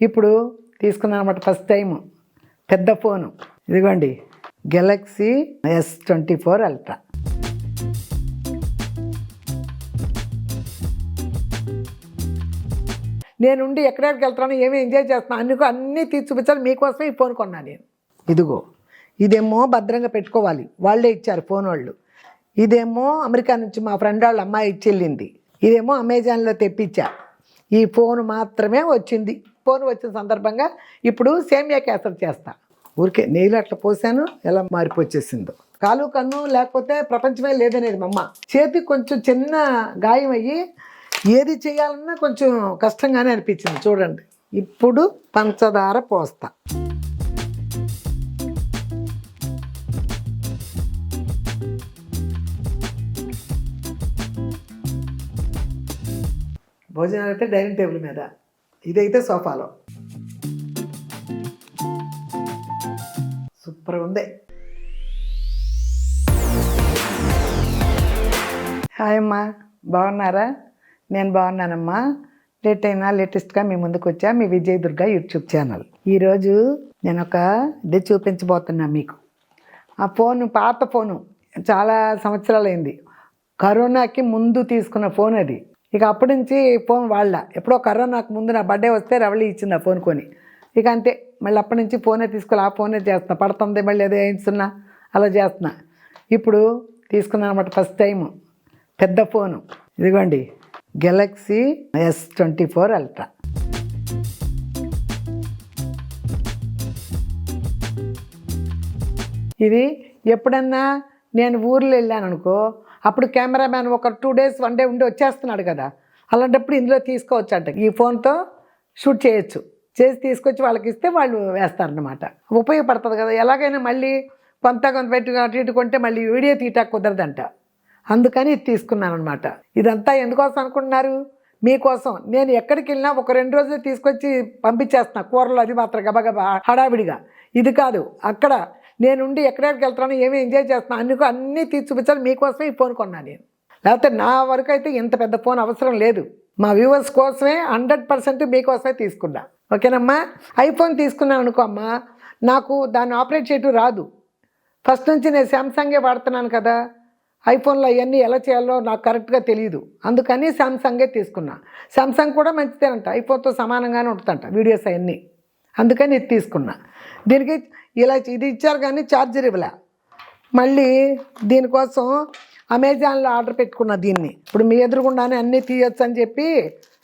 ఇప్పుడు తీసుకున్నాను అనమాట ఫస్ట్ టైం పెద్ద ఫోను. ఇదిగోండి గెలాక్సీ S24 అల్ట్రా. నేనుండి ఎక్కడెక్కడికి వెళ్తాను, ఏమి ఎంజాయ్ చేస్తున్నాను అన్నీ తీసి చూపించాలి. మీకోసమే ఈ ఫోన్ కొన్నాను నేను. ఇదిగో ఇదేమో భద్రంగా పెట్టుకోవాలి, వాళ్ళే ఇచ్చారు ఫోన్ వాళ్ళు. ఇదేమో అమెరికా నుంచి మా ఫ్రెండ్ వాళ్ళ అమ్మాయి ఇచ్చెళ్ళింది. ఇదేమో అమెజాన్లో తెప్పించా. ఈ ఫోన్ మాత్రమే వచ్చింది. ఫోన్ వచ్చిన సందర్భంగా ఇప్పుడు సేమియా కేసరి చేస్తా. ఊరికే నెయ్యిలో అట్లా పోసాను, ఎలా మారిపోచ్చేసిందో. కాలు కన్ను లేకపోతే ప్రపంచమే లేదనేది మా అమ్మ. చేతికి కొంచెం చిన్న గాయం అయ్యి ఏది చేయాలన్నా కొంచెం కష్టంగానే అనిపించింది. చూడండి, ఇప్పుడు పంచదార పోస్తా. భోజనాలు అయితే డైనింగ్ టేబుల్ మీద, ఇదైతే సోఫాలో. సూపర్ ఉంది. హాయ్ అమ్మా, బాగున్నారా? నేను బాగున్నానమ్మా. లేటెస్ట్గా మీ ముందుకు వచ్చా, మీ విజయ్ దుర్గా యూట్యూబ్ ఛానల్. ఈరోజు నేను ఇది చూపించబోతున్నా మీకు. ఆ ఫోను పాత ఫోను, చాలా సంవత్సరాలు అయింది. కరోనాకి ముందు తీసుకున్న ఫోన్ అది. ఇక అప్పటి నుంచి ఫోన్ వాళ్ళ. ఎప్పుడో కరోనాకు ముందు నా బర్త్డే వస్తే రవళి ఇచ్చింది ఆ ఫోన్ కొని. ఇక అంతే, మళ్ళీ అప్పటి నుంచి ఫోనే తీసుకొని ఆ ఫోనే చేస్తున్నా. పడుతుంది మళ్ళీ ఏదో వేయిస్తున్నా, అలా చేస్తున్నా. ఇప్పుడు తీసుకున్నాను అనమాట ఫస్ట్ టైం పెద్ద ఫోను. ఇదిగోండి గెలాక్సీ S24 అల్ట్రా. ఇది ఎప్పుడన్నా నేను ఊర్లో వెళ్ళాను అనుకో, అప్పుడు కెమెరామ్యాన్ ఒక 2 days 1 day ఉండి వచ్చేస్తున్నాడు కదా, అలాంటప్పుడు ఇందులో తీసుకోవచ్చు అంట. ఈ ఫోన్తో షూట్ చేయొచ్చు. చేసి తీసుకొచ్చి వాళ్ళకి ఇస్తే వాళ్ళు వేస్తారనమాట. ఉపయోగపడుతుంది కదా. ఎలాగైనా మళ్ళీ కొంత పెట్టి అటు ఇటు కొంటే మళ్ళీ వీడియో తీయటానికి కుదరదంట. అందుకని ఇది తీసుకున్నాను అనమాట. ఇదంతా ఎందుకోసం అనుకుంటున్నారు? మీకోసం. నేను ఎక్కడికి వెళ్ళినా ఒక 2 రోజులు తీసుకొచ్చి పంపించేస్తున్నా. కూరలు అది మాత్రం గబగబా హడావిడిగా. ఇది కాదు, అక్కడ నేనుండి ఎక్కడెక్కడికి వెళ్తాను, ఏమి ఎంజాయ్ చేస్తున్నాను అన్నీ తీసి చూపించాలి. మీకోసమే ఈ ఫోన్ కొన్నాను నేను. లేకపోతే నా వరకు అయితే ఇంత పెద్ద ఫోన్ అవసరం లేదు. మా వ్యూవర్స్ కోసమే 100% మీకోసమే తీసుకున్నా. ఓకేనమ్మా? ఐఫోన్ తీసుకున్నాను అనుకో అమ్మా, నాకు దాన్ని ఆపరేట్ చేయటం రాదు. ఫస్ట్ నుంచి నేను శాంసంగే వాడుతున్నాను కదా. ఐఫోన్లో అవన్నీ ఎలా చేయాలో నాకు కరెక్ట్గా తెలియదు. అందుకని శాంసంగే తీసుకున్నా. శాంసంగ్ కూడా మంచిదేనంట, ఐఫోన్తో సమానంగానే ఉంటుందంట వీడియోస్ అవన్నీ. అందుకని ఇది తీసుకున్నా. దీనికి ఇలా ఇది ఇచ్చారు కానీ ఛార్జర్ ఇవ్వలే. మళ్ళీ దీనికోసం అమెజాన్లో ఆర్డర్ పెట్టుకున్నా దీన్ని. ఇప్పుడు మీ ఎదురుగుండానే అన్నీ తీయొచ్చు అని చెప్పి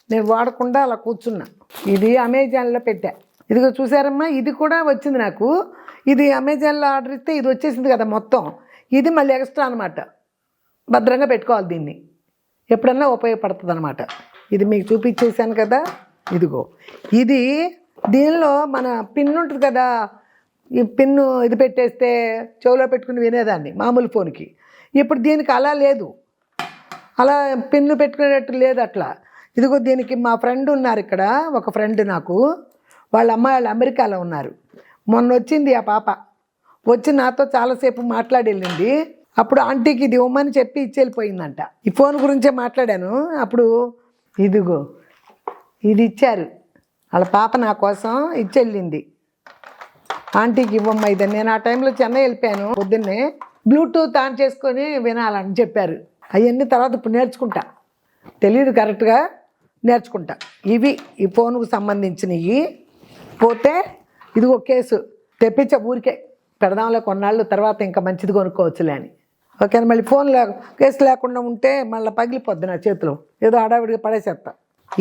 నేను వాడకుండా అలా కూర్చున్నా. ఇది అమెజాన్లో పెట్టా. ఇదిగో చూసారమ్మా, ఇది కూడా వచ్చింది నాకు. ఇది అమెజాన్లో ఆర్డర్ ఇస్తే ఇది వచ్చేసింది కదా మొత్తం. ఇది మళ్ళీ ఎక్స్ట్రా అనమాట. భద్రంగా పెట్టుకోవాలి దీన్ని, ఎప్పుడన్నా ఉపయోగపడుతుంది అనమాట. ఇది మీకు చూపించేసాను కదా. ఇదిగో ఇది, దీనిలో మన పిన్ ఉంటుంది కదా, ఈ పిన్ను ఇది పెట్టేస్తే చెవులో పెట్టుకుని వినేదాన్ని మామూలు ఫోన్కి. ఇప్పుడు దీనికి అలా లేదు, అలా పిన్ను పెట్టుకునేటట్టు లేదు అట్లా. ఇదిగో దీనికి మా ఫ్రెండ్ ఉన్నారు ఇక్కడ, ఒక ఫ్రెండ్ నాకు, వాళ్ళ అమ్మాయి వాళ్ళు అమెరికాలో ఉన్నారు. మొన్న వచ్చింది ఆ పాప, వచ్చి నాతో చాలాసేపు మాట్లాడి వెళ్ళింది. అప్పుడు ఆంటీకి ఇది ఇవ్వమని చెప్పి ఇచ్చి వెళ్ళిపోయిందంట. ఈ ఫోన్ గురించే మాట్లాడాను అప్పుడు. ఇదిగో ఇది ఇచ్చారు వాళ్ళ పాప, నా కోసం ఇచ్చి వెళ్ళింది. ఆంటీకి ఇవ్వమ్మ ఇది. నేను ఆ టైంలో చెన్నై వెళ్ళిపోయాను. పొద్దున్నే బ్లూటూత్ ఆన్ చేసుకొని వినాలని చెప్పారు. అవన్నీ తర్వాత ఇప్పుడు నేర్చుకుంటా, తెలియదు కరెక్ట్గా, నేర్చుకుంటా. ఇవి ఈ ఫోన్కు సంబంధించినవి. పోతే ఇది ఒక కేసు తెప్పించే, ఊరికే పెడదాంలో కొన్నాళ్ళు తర్వాత ఇంకా మంచిది కొనుక్కోవచ్చులే అని. ఓకేనా? మళ్ళీ ఫోన్ కేసు లేకుండా ఉంటే మళ్ళీ పగిలిపోద్ది నా చేతిలో, ఏదో హడావిడిగా పడేసేస్తా.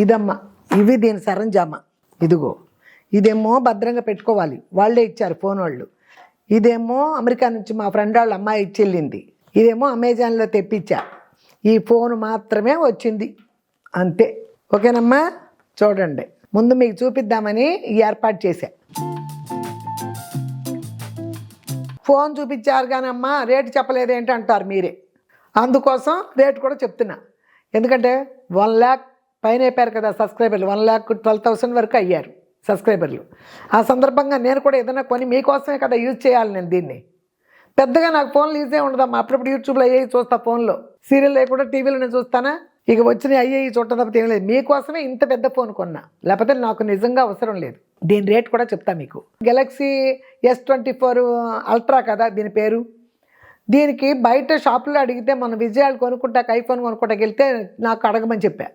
ఇదమ్మా, ఇవి దీని సరంజామా. ఇదిగో ఇదేమో భద్రంగా పెట్టుకోవాలి, వాళ్ళే ఇచ్చారు ఫోన్ వాళ్ళు. ఇదేమో అమెరికా నుంచి మా ఫ్రెండ్ వాళ్ళ అమ్మాయి ఇచ్చెళ్ళింది. ఇదేమో అమెజాన్లో తెప్పించా. ఈ ఫోన్ మాత్రమే వచ్చింది అంతే. ఓకేనమ్మా? చూడండి, ముందు మీకు చూపిద్దామని ఈ ఏర్పాటు చేశా. ఫోన్ చూపించారు కానీ అమ్మ రేటు చెప్పలేదు ఏంటి అంటారు మీరే. అందుకోసం రేటు కూడా చెప్తున్నా. ఎందుకంటే 1 lakh పైన అయిపోయారు కదా సబ్స్క్రైబర్లు. 1,12,000 వరకు అయ్యారు సబ్స్క్రైబర్లు. ఆ సందర్భంగా నేను కూడా ఏదైనా కొని మీకోసమే కదా యూజ్ చేయాలి నేను దీన్ని. పెద్దగా నాకు ఫోన్లు యూజే ఉండదమ్మా. అప్పుడప్పుడు యూట్యూబ్లో అయ్యి చూస్తా, ఫోన్లో సీరియల్ కూడా టీవీలో నేను చూస్తానా. ఇక వచ్చిన అయ్యి చూడటం తప్పితే ఏం లేదు. మీకోసమే ఇంత పెద్ద ఫోన్ కొన్నా, లేకపోతే నాకు నిజంగా అవసరం లేదు. దీని రేట్ కూడా చెప్తా మీకు. గెలాక్సీ S24 అల్ట్రా కదా దీని పేరు. దీనికి బయట షాపులో అడిగితే మన విజయాలు కొనుక్కుంటాక ఐఫోన్ కొనుక్కుంటాకి వెళ్తే నాకు అడగమని చెప్పా.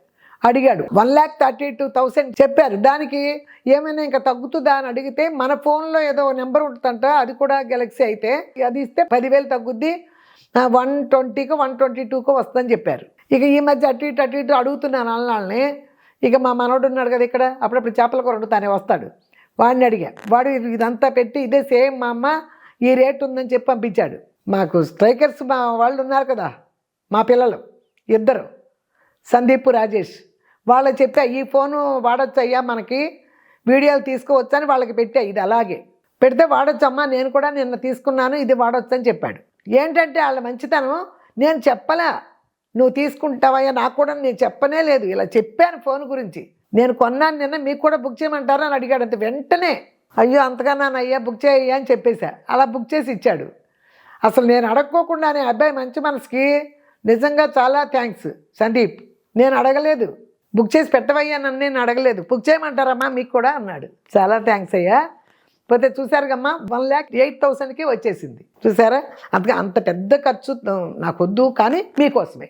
అడిగాడు 1,32,000 చెప్పారు. దానికి ఏమైనా ఇంకా తగ్గుతుందా అని అడిగితే మన ఫోన్లో ఏదో నెంబర్ ఉంటుందంట, అది కూడా గెలాక్సీ అయితే అది ఇస్తే 10,000 తగ్గుద్ది, 120కో 122కో వస్తుందని చెప్పారు. ఇక ఈ మధ్య అటు ఇటు అడుగుతున్నాను వాళ్ళని. ఇక మా మనోడు ఉన్నాడు కదా ఇక్కడ, అప్పుడప్పుడు చేపల కూర వండుతానే వస్తాడు, వాడిని అడిగా. వాడు ఇదంతా పెట్టి ఇదే సేమ్ మా అమ్మ ఈ రేట్ ఉందని చెప్పి పంపించాడు. మాకు స్ట్రైకర్స్ మా వాళ్ళు ఉన్నారు కదా, మా పిల్లలు ఇద్దరు, సందీప్ రాజేష్, వాళ్ళకి చెప్పా ఈ ఫోను వాడచ్చు అయ్యా, మనకి వీడియోలు తీసుకోవచ్చు అని వాళ్ళకి పెట్టా. ఇది అలాగే పెడితే వాడొచ్చమ్మా, నేను కూడా నిన్న తీసుకున్నాను, ఇది వాడచ్చు అని చెప్పాడు. ఏంటంటే వాళ్ళ మంచితనం, నేను చెప్పలే నువ్వు తీసుకుంటావయ్యా, నాకు కూడా నేను చెప్పనే లేదు, ఇలా చెప్పాను ఫోన్ గురించి, నేను కొన్నాను నిన్న, మీకు కూడా బుక్ చేయమంటారా అని అడిగాడు. అంతే వెంటనే అయ్యో అంతకన్నా అయ్యా బుక్ చేయయ్యా అని చెప్పేశా. అలా బుక్ చేసి ఇచ్చాడు. అసలు నేను అడగకోకుండానే అబ్బాయి మంచి మనసుకి నిజంగా చాలా థ్యాంక్స్ సందీప్. నేను అడగలేదు, బుక్ చేసి పెట్టవయ్యా నన్ను, నేను అడగలేదు, బుక్ చేయమంటారమ్మా మీకు కూడా అన్నాడు. చాలా థ్యాంక్స్ అయ్యా. పోతే చూసారు కమ్మా 1,08,000కి వచ్చేసింది. చూసారా, అందుకే అంత పెద్ద ఖర్చు నాకు వద్దు, కానీ మీకోసమే.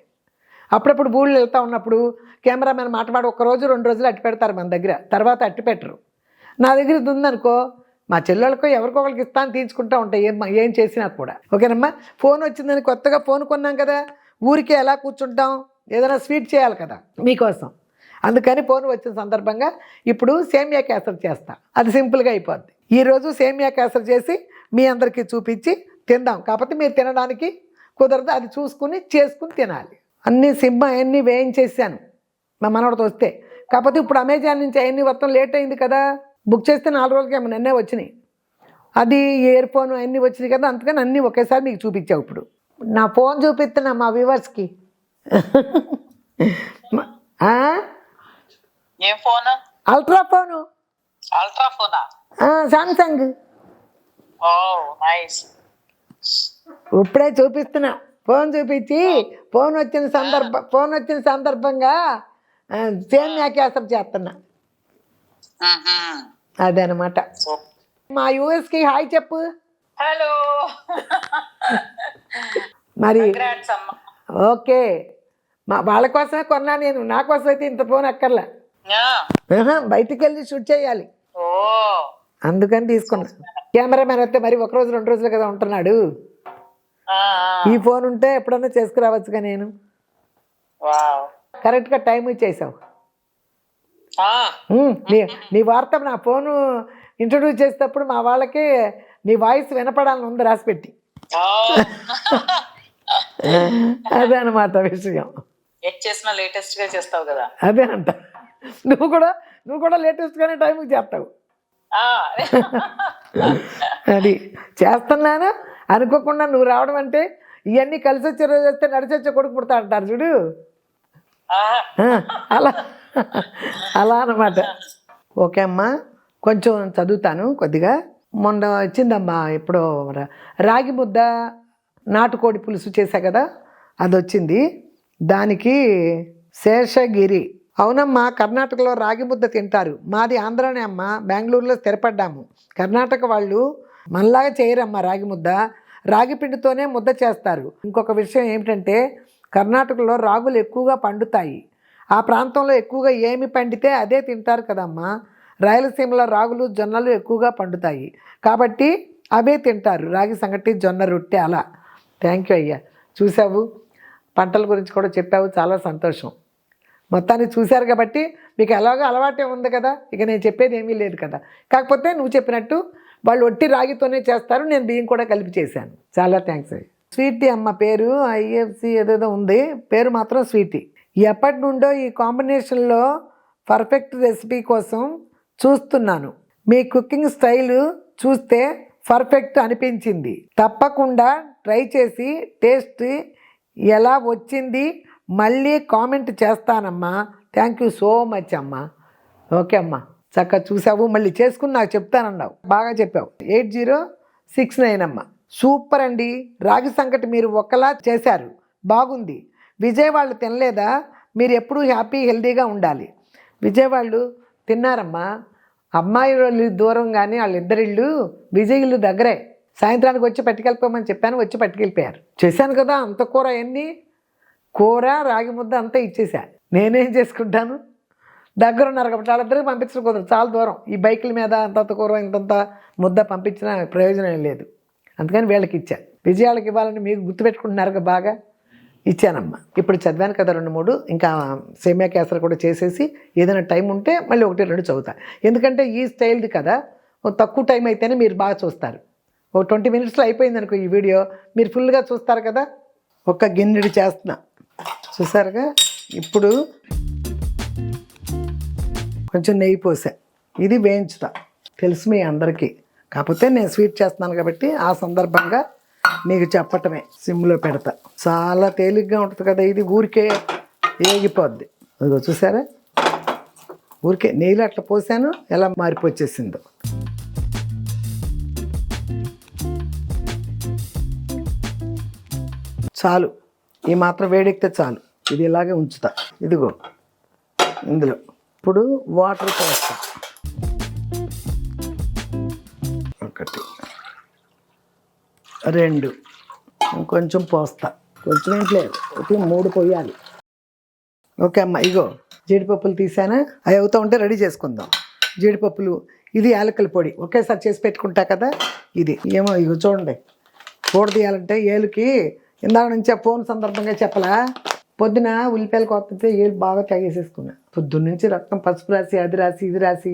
అప్పుడప్పుడు ఊళ్ళు వెళ్తూ ఉన్నప్పుడు కెమెరామెన్ మాట్లాడి 1 రోజు 2 రోజులు అట్టి పెడతారు మన దగ్గర, తర్వాత అట్టి పెట్టరు. నా దగ్గర ఇది ఉందనుకో, మా చెల్లెళ్ళకో ఎవరికో ఒకరికి ఇస్తాను తీర్చుకుంటూ ఉంటాయి ఏం చేసినా కూడా. ఓకేనమ్మా. ఫోన్ వచ్చిందని కొత్తగా ఫోన్ కొన్నాం కదా, ఊరికే ఎలా కూర్చుంటాం, ఏదైనా స్వీట్ చేయాలి కదా మీకోసం. అందుకని ఫోన్ వచ్చిన సందర్భంగా ఇప్పుడు సేమియా కేసరి చేస్తా, అది సింపుల్గా అయిపోద్ది. ఈరోజు సేమియా కేసరి చేసి మీ అందరికీ చూపించి తిందాం. కాకపోతే మీరు తినడానికి కుదరదు, అది చూసుకుని చేసుకుని తినాలి. అన్నీ వేయించేసాను మా మనవడితో వస్తే. కాకపోతే ఇప్పుడు అమెజాన్ నుంచి అవన్నీ మొత్తం లేట్ అయింది కదా, బుక్ చేస్తే 4 రోజులకి నిన్నే వచ్చినాయి. అది ఇయర్ ఫోన్ అన్నీ వచ్చినాయి కదా, అందుకని అన్నీ ఒకేసారి మీకు చూపించావు. ఇప్పుడు నా ఫోన్ చూపిస్తున్నా మా వ్యూవర్స్కి. Ultra phone, Samsung. ఇప్పుడే చూపిస్తున్నా, ఫోన్ చూపించి ఫోన్ వచ్చిన సందర్భంగా సేమియా కేసరి చేస్తున్నా. అదనమాట. మా యూఎస్కి హాయ్ చెప్పు. హలో. మరి ఓకే, వాళ్ళ కోసమే కొన్నా నేను, నా కోసం అయితే ఇంత ఫోన్ అక్కర్లే, బయటికి వెళ్ళి షూట్ చేయాలి, అందుకని తీసుకున్నా. కెమెరామెన్ అయితే మరి 1 రోజు 2 రోజులు కదా ఉంటున్నాడు. ఈ ఫోన్ ఉంటే ఎప్పుడన్నా చేసుకురావచ్చుగా నేను. కరెక్ట్గా టైం ఇచ్చేసావు. నీ వార్త నా ఫోను ఇంట్రొడ్యూస్ చేసేటప్పుడు మా వాళ్ళకి నీ వాయిస్ వినపడాలని ఉంది రాసిపెట్టి. అదే అనమాట విషయం. అదేనంట, నువ్వు కూడా లేటెస్ట్ గానే టైంకి చేస్తావు. అది చేస్తున్నాను అనుకోకుండా నువ్వు రావడం అంటే, ఇవన్నీ కలిసి వచ్చే రోజు వస్తే నడిచొచ్చే కొడుకు పుడతా అంటారు చూడు, అలా అన్నమాట. ఓకే అమ్మా, కొంచెం చదువుతాను కొద్దిగా. మొన్న వచ్చిందమ్మా ఇప్పుడు రాగి ముద్ద నాటుకోడి పులుసు చేశా కదా, అది వచ్చింది. దానికి శేషగిరి. అవునమ్మా, కర్ణాటకలో రాగి ముద్ద తింటారు. మాది ఆంధ్రానే అమ్మా, బెంగళూరులో స్థిరపడ్డాము. కర్ణాటక వాళ్ళు మనలాగా చేయరమ్మా రాగి ముద్ద, రాగి పిండితోనే ముద్ద చేస్తారు. ఇంకొక విషయం ఏమిటంటే, కర్ణాటకలో రాగులు ఎక్కువగా పండుతాయి. ఆ ప్రాంతంలో ఎక్కువగా ఏమి పండితే అదే తింటారు కదమ్మా. రాయలసీమలో రాగులు జొన్నలు ఎక్కువగా పండుతాయి కాబట్టి అవే తింటారు, రాగి సంగటి జొన్న రొట్టె అలా. థ్యాంక్ యూ అయ్యా, చూసావు, పంటల గురించి కూడా చెప్పావు, చాలా సంతోషం. మొత్తాన్ని చూశారు కాబట్టి మీకు ఎలాగో అలవాటే ఉంది కదా, ఇక నేను చెప్పేది ఏమీ లేదు కదా. కాకపోతే నువ్వు చెప్పినట్టు వాళ్ళు ఒట్టి రాగితోనే చేస్తారు, నేను బియ్యం కూడా కలిపి చేశాను. చాలా థ్యాంక్స్ అయ్యి. స్వీటీ అమ్మ పేరు, IFC ఏదేదో ఉంది, పేరు మాత్రం స్వీటీ. ఎప్పటి నుండో ఈ కాంబినేషన్లో పర్ఫెక్ట్ రెసిపీ కోసం చూస్తున్నాను. మీ కుకింగ్ స్టైల్ చూస్తే పర్ఫెక్ట్ అనిపించింది. తప్పకుండా ట్రై చేసి టేస్ట్ ఎలా వచ్చింది మళ్ళీ కామెంట్ చేస్తానమ్మా. థ్యాంక్ యూ సో మచ్ అమ్మా. ఓకే అమ్మా, చక్కగా చూసావు, మళ్ళీ చేసుకుని నాకు చెప్తానన్నావు, బాగా చెప్పావు. 8069 అమ్మ, సూపర్ అండి. రాగి సంకటి మీరు ఒకలా చేశారు, బాగుంది. విజయ్ వాళ్ళు తినలేదా? మీరు ఎప్పుడూ హ్యాపీ హెల్దీగా ఉండాలి. విజయవాళ్ళు తిన్నారమ్మా. అమ్మాయి వాళ్ళు దూరం కానీ వాళ్ళిద్దరి ఇళ్ళు విజయ్ ఇల్లు దగ్గరే. సాయంత్రానికి వచ్చి పట్టుకెళ్ళిపోమని చెప్పాను, వచ్చి పట్టుకెళ్ళిపోయారు. చేశాను కదా అంత కూర, అవన్నీ కూర రాగి ముద్ద అంతా ఇచ్చేసా. నేనేం చేసుకుంటాను, దగ్గర ఉన్నారు కాబట్టి వాళ్ళిద్దరికి పంపించడం కుదరదు, చాలా దూరం. ఈ బైకుల మీద అంతంత కూర ఇంతంత ముద్ద పంపించిన ప్రయోజనం లేదు. అందుకని వీళ్ళకి ఇచ్చా. విజయాలకు ఇవ్వాలని మీకు గుర్తుపెట్టుకుంటున్నారు బాగా, ఇచ్చానమ్మా. ఇప్పుడు చదివాను కదా 2-3, ఇంకా సేమియా కేసరి కూడా చేసేసి ఏదైనా టైం ఉంటే మళ్ళీ 1-2 చదువుతా. ఎందుకంటే ఈ స్టైల్ది కదా, తక్కువ టైం అయితేనే మీరు బాగా చూస్తారు. 20 మినిట్స్లో అయిపోయింది అనుకో ఈ వీడియో, మీరు ఫుల్గా చూస్తారు కదా. ఒక గిన్నెడి చేస్తున్నా చూసారుగా. ఇప్పుడు కొంచెం నెయ్యి పోసా, ఇది వేయించుతా. తెలుసు మీ అందరికీ, కాకపోతే నేను స్వీట్ చేస్తున్నాను కాబట్టి ఆ సందర్భంగా మీకు చెప్పటమే. సిమ్లో పెడతా, చాలా తేలిగ్గా ఉంటుంది కదా ఇది, ఊరికే ఏగిపోద్ది. అదిగో చూసారా, ఊరికే నెయ్యిలో అట్లా పోసాను, ఎలా మారిపోచ్చేసిందో. చాలు, ఈ మాత్రం వేడెక్కితే చాలు. ఇది ఇలాగే ఉంచుతా. ఇదిగో ఇందులో ఇప్పుడు వాటర్ పోస్తా. 1 2 ఇంకొంచెం పోస్తా. కొంచెం ఏంటి 3 పోయాలి. ఓకే అమ్మ, ఇగో జీడిపప్పులు తీసానా, అవి అవుతూ ఉంటే రెడీ చేసుకుందాం. జీడిపప్పులు, ఇది యాలకుల పొడి ఒకేసారి చేసి పెట్టుకుంటా కదా. ఇది ఏమో ఇగో చూడండి, పొడి తీయాలంటే ఏలుకి ఇందాక నుంచి ఆ ఫోన్ సందర్భంగా చెప్పలా, పొద్దున ఉల్లిపాయలు కొత్తితే ఏలు బాగా తాగేసేసుకున్నా. పొద్దున్న నుంచి రక్తం పసుపు రాసి అది రాసి ఇది రాసి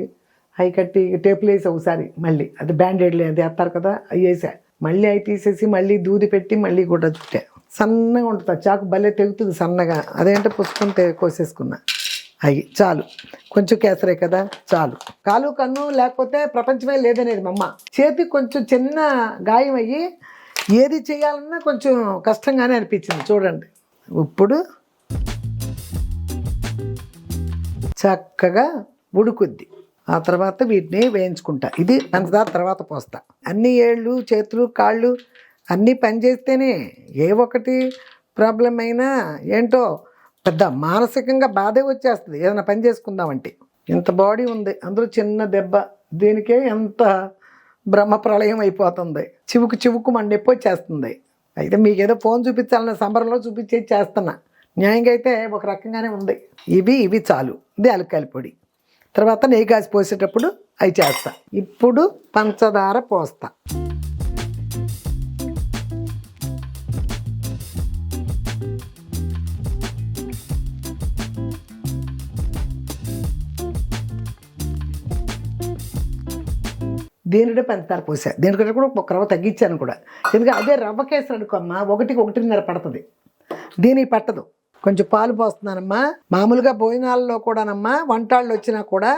అవి కట్టి టేపులు వేసి ఒకసారి మళ్ళీ అది బ్యాండేడ్లు అది వేస్తారు కదా, అవి వేసా. మళ్ళీ అవి తీసేసి మళ్ళీ దూది పెట్టి మళ్ళీ గుడ్డ చుట్టా. సన్నగా ఉంటుంది చాకు, భలే తెగుతుంది సన్నగా. అదేంటే పుసుకుని కోసేసుకున్నా. అవి చాలు, కొంచెం కేసరే కదా చాలు. కాలు కన్ను లేకపోతే ప్రపంచమే లేదనేది మా అమ్మ. చేతికి కొంచెం చిన్న గాయం అయ్యి ఏది చేయాలన్నా కొంచెం కష్టంగానే అనిపించింది చూడండి. ఇప్పుడు చక్కగా ఉడుకుద్ది. ఆ తర్వాత వీటిని వేయించుకుంటా. ఇది పంచదార తర్వాత పోస్తా. అన్ని ఏళ్ళు చేతులు కాళ్ళు అన్నీ పనిచేస్తేనే ఏ ఒకటి ప్రాబ్లం అయినా ఏంటో పెద్ద మానసికంగా బాధే వచ్చేస్తుంది ఏదైనా పని చేసుకుందామంటే. ఇంత బాడీ ఉంది, అందులో చిన్న దెబ్బ, దీనికే ఎంత బ్రహ్మ ప్రళయం అయిపోతుంది. చివుకు మన నొప్పి వచ్చేస్తుంది. అయితే మీకు ఏదో ఫోన్ చూపించాలన్న సంబరంలో చూపించేది చేస్తున్నా. న్యాయంగా అయితే ఒక రకంగానే ఉంది. ఇవి చాలు. ఇది యాలక్కాయల పొడి. తర్వాత నెయ్యి కాసి పోసేటప్పుడు అవి చేస్తా. ఇప్పుడు పంచదార పోస్తా. దీనిలో పంచదార పోసా. దీనికంటే కూడా ఒక రవ్వ తగ్గించాను కూడా, ఎందుకంటే అదే రవ్వ కేసరి అనుకోమ్మా 1-1.5 పడుతుంది, దీనికి పట్టదు. కొంచెం పాలు పోస్తున్నానమ్మా. మామూలుగా భోజనాల్లో కూడానమ్మా, వంటాళ్ళు వచ్చినా కూడా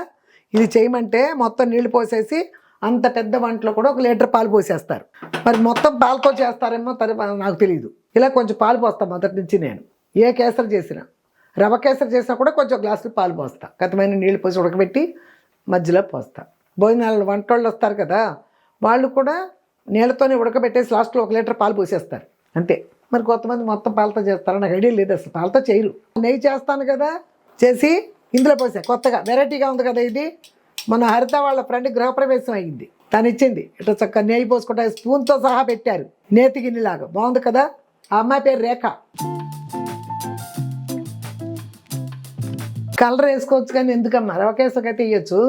ఇది చేయమంటే మొత్తం నీళ్లు పోసేసి అంత పెద్ద వంటలో కూడా 1 లీటర్ పాలు పోసేస్తారు. మరి మొత్తం పాలతో చేస్తారేమో నాకు తెలియదు. ఇలా కొంచెం పాలు పోస్తాను మొదటి నుంచి. నేను ఏ కేసరి చేసినా, రవ్వ కేసరి చేసినా కూడా కొంచెం గ్లాసులు పాలు పోస్తా. గతమైన నీళ్లు పోసి ఉడకబెట్టి మధ్యలో పోస్తా. భోజనాలు వంటోళ్ళు వస్తారు కదా, వాళ్ళు కూడా నీళ్ళతోనే ఉడకబెట్టేసి లాస్ట్లో 1 లీటర్ పాలు పోసేస్తారు అంతే. మరి కొంతమంది మొత్తం పాలతో చేస్తారు, నాకు ఐడియా లేదు అసలు, పాలతో చేయరు. నెయ్యి చేస్తాను కదా, చేసి ఇందులో పోసా. కొత్తగా వెరైటీగా ఉంది కదా ఇది. మన హరిత వాళ్ళ ఫ్రెండ్ గృహప్రవేశం అయ్యింది, తను ఇచ్చింది. ఇట్లా చక్కగా నెయ్యి పోసుకుంటా స్పూన్తో సహా పెట్టారు, నేతి గిన్నెలాగా బాగుంది కదా. ఆ అమ్మాయి పేరు రేఖ. కలర్ వేసుకోవచ్చు కానీ ఎందుకమ్మా, రవకేసకైతే వేయచ్చు,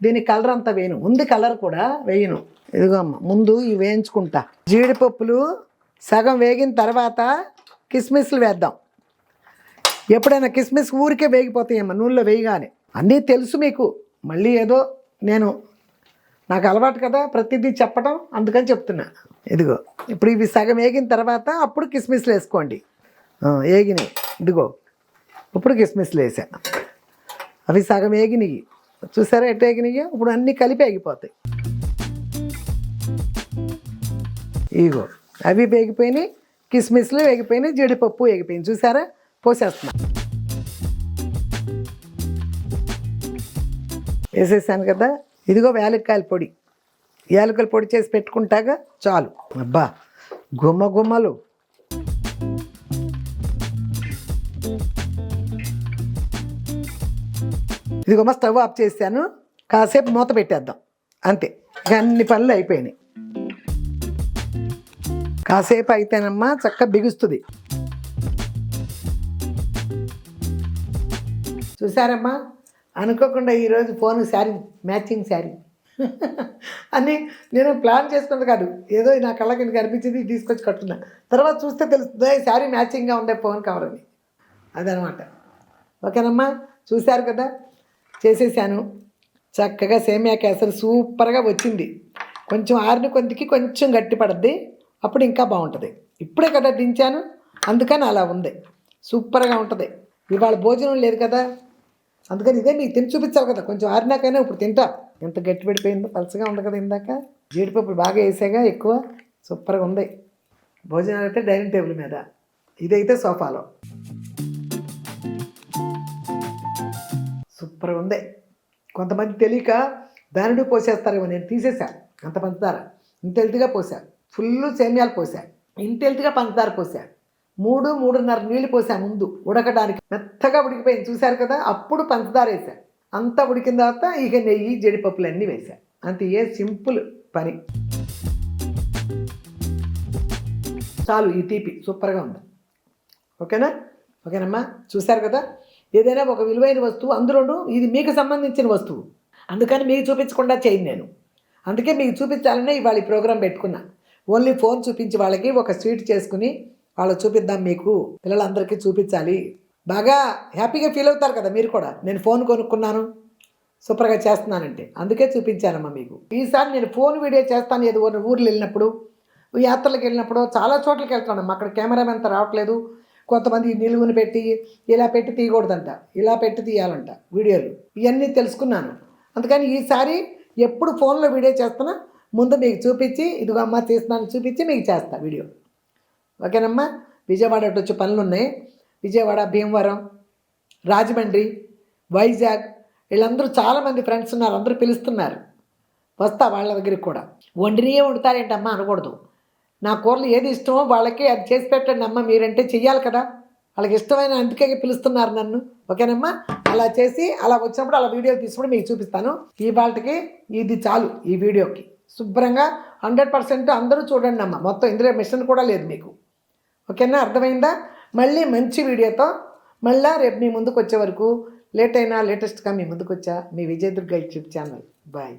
దీనికి కలర్ అంతా వేయను. ఉంది కలర్ కూడా వేయను. ఇదిగో అమ్మ, ముందు ఇవి వేయించుకుంటా. జీడిపప్పులు సగం వేగిన తర్వాత కిస్మిస్లు వేద్దాం. ఎప్పుడైనా కిస్మిస్ ఊరికే వేగిపోతాయమ్మా నూనెలో వేయగానే. అన్నీ తెలుసు మీకు, మళ్ళీ ఏదో నాకు అలవాటు కదా ప్రతిదీ చెప్పడం, అందుకని చెప్తున్నా. ఇదిగో ఇప్పుడు ఇవి సగం వేగిన తర్వాత అప్పుడు కిస్మిస్లు వేసుకోండి. వేగినాయి, ఇదిగో ఇప్పుడు కిస్మిస్లు వేసా. అవి సగం వేగినాయి, చూసారా ఎట్ట వేగినాయి. ఇప్పుడు అన్నీ కలిపి వేగిపోతాయి. ఇగో అవి వేగిపోయినాయి, కిస్మిస్లు వేగిపోయినాయి, జీడిపప్పు వేగిపోయింది. చూసారా, పోసేస్తున్నా. వేసేసాను కదా. ఇదిగో యాలక్కాయల పొడి. యాలకుల పొడి చేసి పెట్టుకుంటాగా చాలు. అబ్బా గుమ్మలు ఇదిగోమ్మ స్టవ్ ఆఫ్ చేశాను, కాసేపు మూత పెట్టేద్దాం అంతే. ఇక అన్ని పనులు అయిపోయినాయి. కాసేపు అయితేనమ్మా చక్కగా బిగుస్తుంది. చూసారమ్మా, అనుకోకుండా ఈరోజు ఫోన్ శారీ, మ్యాచింగ్ శారీ అని నేను ప్లాన్ చేసుకున్నది కాదు, ఏదో నా కళ్ళకి కనిపించింది తీసుకొచ్చి కట్టున్నా. తర్వాత చూస్తే తెలుస్తుంది శారీ మ్యాచింగ్గా ఉండే ఫోన్ కవర్ అని. అదనమాట. ఓకేనమ్మా, చూశారు కదా, చేసేసాను చక్కగా. సేమియా కేసరి సూపర్గా వచ్చింది. కొంచెం ఆరిన కొద్దికి కొంచెం గట్టి పడుద్ది, అప్పుడు ఇంకా బాగుంటుంది. ఇప్పుడే కదా దించాను, అందుకని అలా ఉంది. సూపర్గా ఉంటుంది. ఇవాళ భోజనం లేదు కదా, అందుకని ఇదే మీకు తిని చూపించాలి కదా. కొంచెం ఆరినాకైనా ఇప్పుడు తింటా. ఎంత గట్టి పడిపోయిందో, పలసగా ఉంది కదా ఇందాక. జీడిపప్పు బాగా వేసాగా ఎక్కువ. సూపర్గా ఉంది. భోజనాలు అయితే డైనింగ్ టేబుల్ మీద, ఇదైతే సోఫాలో. సూపర్గా ఉంది. కొంతమంది తెలియక దానిని పోసేస్తారేమో, నేను తీసేసా అంత పంచదార. ఇంత హెల్త్గా పోసా, ఫుల్ సేమియాలు పోసా, ఇంత హెల్త్గా పంచదార పోసా. 3-3.5 నీళ్ళు పోసా ముందు ఉడకడానికి. మెత్తగా ఉడికిపోయింది చూశారు కదా. అప్పుడు పంచదార వేసా. అంతా ఉడికిన తర్వాత ఇక నెయ్యి, జీడిపప్పులు అన్నీ వేసా. అంతే, ఏ సింపుల్ పని. చాలు, ఈ తీపి సూపర్గా ఉంది. ఓకేనా? ఓకేనమ్మా, చూశారు కదా. ఏదైనా ఒక విలువైన వస్తువు, అందులోనూ ఇది మీకు సంబంధించిన వస్తువు, అందుకని మీకు చూపించకుండా చేయను నేను. అందుకే మీకు చూపించాలనే ఇవాళ ఈ ప్రోగ్రాం పెట్టుకున్నా. ఓన్లీ ఫోన్ చూపించి వాళ్ళకి ఒక స్వీట్ చేసుకుని వాళ్ళకి చూపిద్దాం, మీకు పిల్లలందరికీ చూపించాలి. బాగా హ్యాపీగా ఫీల్ అవుతారు కదా మీరు కూడా. నేను ఫోన్ కొనుక్కున్నాను, సూపర్గా చేస్తున్నానంటే అందుకే చూపించానమ్మా మీకు. ఈసారి నేను ఫోన్ వీడియో చేస్తాను. ఏదో ఊర్లు వెళ్ళినప్పుడు, యాత్రలకు వెళ్ళినప్పుడు, చాలా చోట్లకి వెళ్తున్నాను. అక్కడ కెమెరామెన్ అంతా రావట్లేదు. కొంతమంది నిలువుని పెట్టి ఇలా పెట్టి తీయకూడదంట, ఇలా పెట్టి తీయాలంట వీడియోలు. ఇవన్నీ తెలుసుకున్నాను. అందుకని ఈసారి ఎప్పుడు ఫోన్లో వీడియో చేస్తున్నా ముందు మీకు చూపించి, ఇదిగో అమ్మ తీస్తున్నాను చూపించి మీకు చేస్తా వీడియో. ఓకేనమ్మా. విజయవాడ అటు వచ్చే పనులు ఉన్నాయి. విజయవాడ, భీమవరం, రాజమండ్రి, వైజాగ్, వీళ్ళందరూ చాలామంది ఫ్రెండ్స్ ఉన్నారు. అందరూ పిలుస్తున్నారు, వస్తా వాళ్ళ దగ్గరికి కూడా. వండినయే వండుతారేంటమ్మా అనకూడదు. నా కూరలు ఏది ఇష్టమో వాళ్ళకి అది చేసి పెట్టండి అమ్మ మీరంటే చెయ్యాలి కదా. వాళ్ళకి ఇష్టమైన, అందుకే పిలుస్తున్నారు నన్ను. ఓకేనమ్మా. అలా చేసి అలా వచ్చినప్పుడు అలా వీడియో తీసుకుని మీకు చూపిస్తాను. ఈ వాళ్ళకి ఇది చాలు. ఈ వీడియోకి శుభ్రంగా 100% అందరూ చూడండి అమ్మ. మొత్తం ఇందులో మిషన్ కూడా లేదు మీకు. ఓకేనా, అర్థమైందా? మళ్ళీ మంచి వీడియోతో మళ్ళీ రేపు మీ ముందుకు వచ్చే వరకు, లేట్ అయినా లేటెస్ట్గా మీ ముందుకు వచ్చా మీ విజయదుర్గ యూట్యూబ్ ఛానల్. బాయ్.